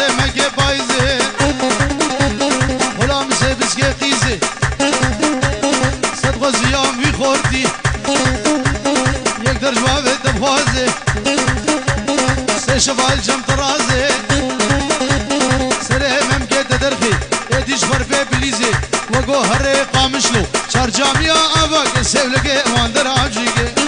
سره مگه بایزه غلام سه بسکه قیزه صدق زیام وی خوردی یک در جواب دبوازه سه شوال جم ترازه سره ممگه درخی ادیش فرفه بلیزه وگو هر قامشلو چار جامعه آبا که سیولگه واندر آجیگه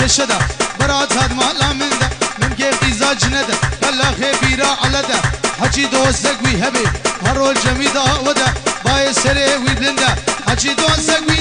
شده برات هاد مالا من ده ممكن قيزا جنده خلا خبيرة على ده حجي دوستك وي هبي هرول جميدة وده باي سري وي بلنده حجي دوستك وي